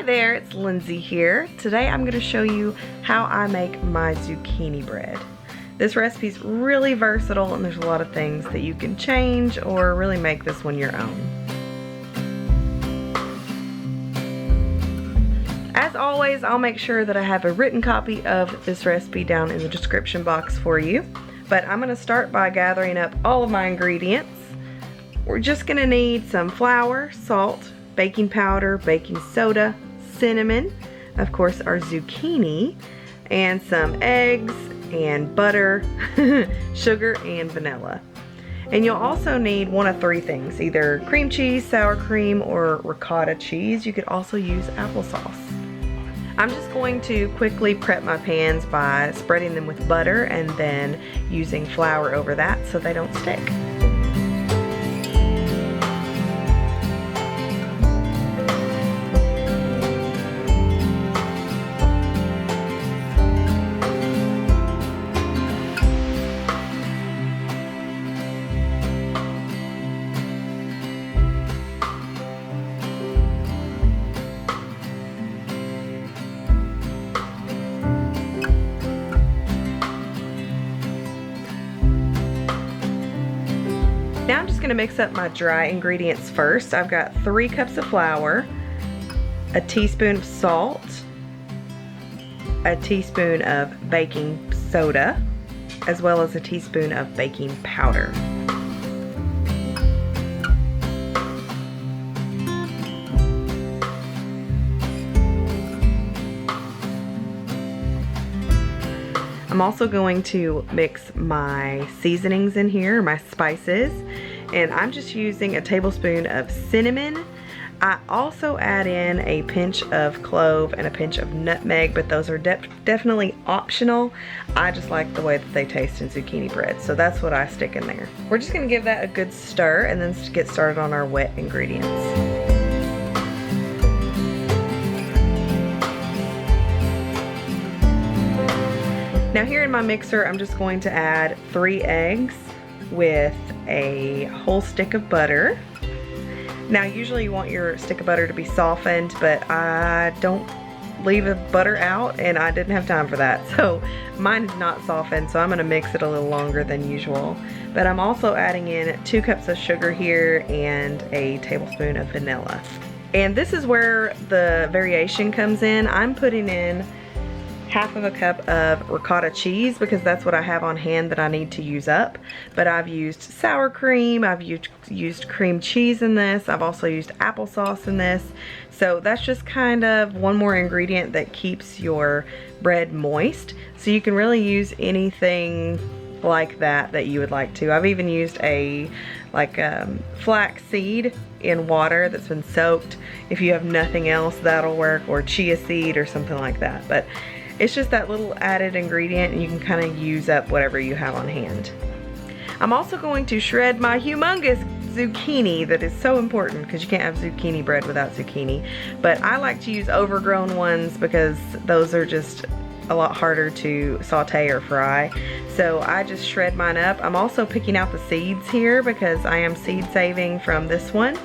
Hi there, it's Lindsay here. Today I'm going to show you how I make my zucchini bread. This recipe is really versatile and there's a lot of things that you can change or really make this one your own. As always, I'll make sure that I have a written copy of this recipe down in the description box for you. But I'm going to start by gathering up all of my ingredients. We're just going to need some flour, salt, baking powder, baking soda, cinnamon, of course our zucchini, and some eggs and butter, sugar, and vanilla. And you'll also need one of three things, either cream cheese, sour cream, or ricotta cheese. You could also use applesauce. I'm just going to quickly prep my pans by spreading them with butter and then using flour over that so they don't stick. Now I'm just going to mix up my dry ingredients first. I've got 3 cups of flour, a teaspoon of salt, a teaspoon of baking soda, as well as a teaspoon of baking powder. I'm also going to mix my seasonings in here, my spices, and I'm just using a tablespoon of cinnamon. I also add in a pinch of clove and a pinch of nutmeg, but those are definitely optional. I just like the way that they taste in zucchini bread, so that's what I stick in there. We're just gonna give that a good stir and then get started on our wet ingredients. Now here in my mixer, I'm just going to add 3 eggs with a whole stick of butter. Now usually you want your stick of butter to be softened, but I don't leave the butter out and I didn't have time for that. So mine is not softened, so I'm gonna mix it a little longer than usual. But I'm also adding in 2 cups of sugar here and a tablespoon of vanilla. And this is where the variation comes in. I'm putting in half of a cup of ricotta cheese because that's what I have on hand that I need to use up. But I've used sour cream, I've used cream cheese in this, I've also used applesauce in this. So that's just kind of one more ingredient that keeps your bread moist. So you can really use anything like that you would like to. I've even used a flax seed in water that's been soaked. If you have nothing else, that'll work, or chia seed or something like that. But it's just that little added ingredient and you can kind of use up whatever you have on hand. I'm also going to shred my humongous zucchini that is so important because you can't have zucchini bread without zucchini. But I like to use overgrown ones because those are just a lot harder to saute or fry. So I just shred mine up. I'm also picking out the seeds here because I am seed saving from this one.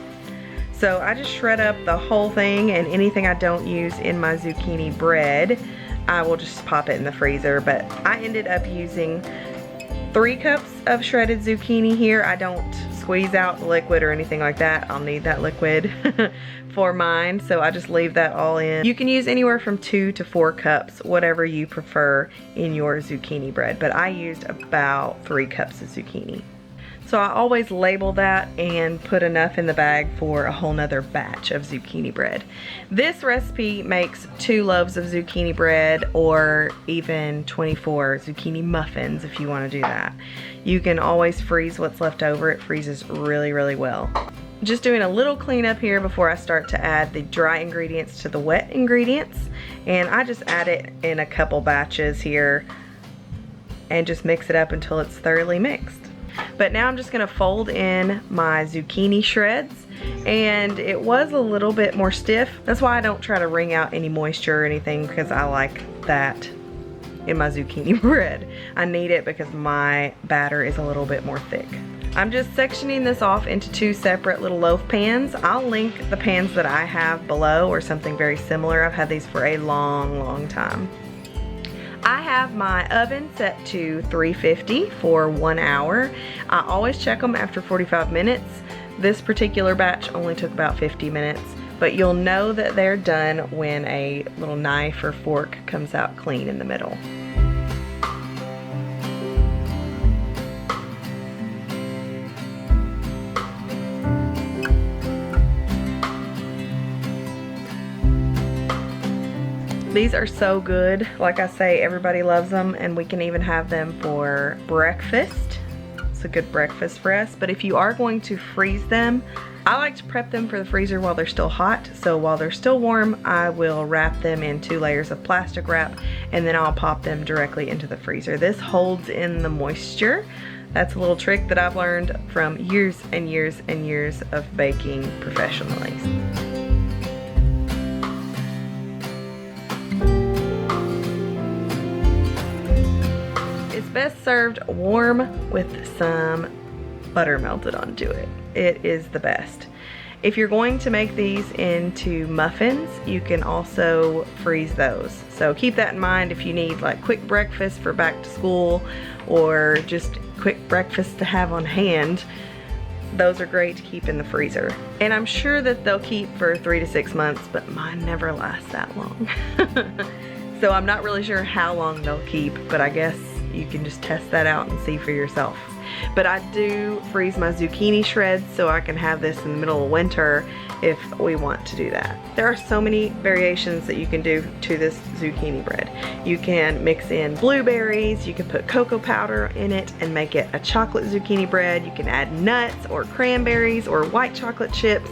So I just shred up the whole thing, and anything I don't use in my zucchini bread, I will just pop it in the freezer. But I ended up using 3 cups of shredded zucchini here. I don't squeeze out the liquid or anything like that. I'll need that liquid for mine, so I just leave that all in. You can use anywhere from 2 to 4 cups, whatever you prefer in your zucchini bread, but I used about 3 cups of zucchini. So I always label that and put enough in the bag for a whole nother batch of zucchini bread. This recipe makes 2 loaves of zucchini bread, or even 24 zucchini muffins if you want to do that. You can always freeze what's left over. It freezes really, really well. Just doing a little cleanup here before I start to add the dry ingredients to the wet ingredients. And I just add it in a couple batches here and just mix it up until it's thoroughly mixed. But now I'm just gonna fold in my zucchini shreds, and it was a little bit more stiff. That's why I don't try to wring out any moisture or anything, because I like that in my zucchini bread. I need it because my batter is a little bit more thick. I'm just sectioning this off into 2 separate little loaf pans. I'll link the pans that I have below or something very similar. I've had these for a long time. I have my oven set to 350 for 1 hour. I always check them after 45 minutes. This particular batch only took about 50 minutes, but you'll know that they're done when a little knife or fork comes out clean in the middle. These are so good. Like I say, everybody loves them, and we can even have them for breakfast. It's a good breakfast for us. But if you are going to freeze them, I like to prep them for the freezer while they're still hot. So while they're still warm, I will wrap them in 2 layers of plastic wrap, and then I'll pop them directly into the freezer. This holds in the moisture. That's a little trick that I've learned from years and years and years of baking professionally. Best served warm with some butter melted onto it. It is the best. If you're going to make these into muffins, you can also freeze those. So keep that in mind if you need like quick breakfast for back to school or just quick breakfast to have on hand. Those are great to keep in the freezer. And I'm sure that they'll keep for 3 to 6 months, but mine never lasts that long. So I'm not really sure how long they'll keep, but I guess you can just test that out and see for yourself. But I do freeze my zucchini shreds so I can have this in the middle of winter if we want to do that. There are so many variations that you can do to this zucchini bread. You can mix in blueberries, you can put cocoa powder in it and make it a chocolate zucchini bread. You can add nuts or cranberries or white chocolate chips.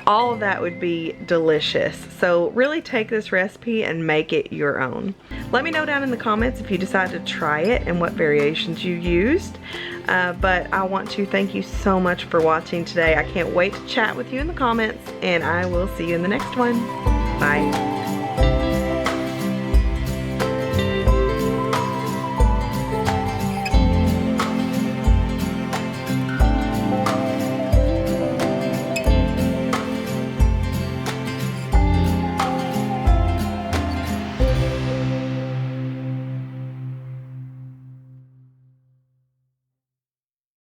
All of that would be delicious. So really take this recipe and make it your own. Let me know down in the comments if you decide to try it and what variations you used. But I want to thank you so much for watching today. I can't wait to chat with you in the comments, and I will see you in the next one. Bye.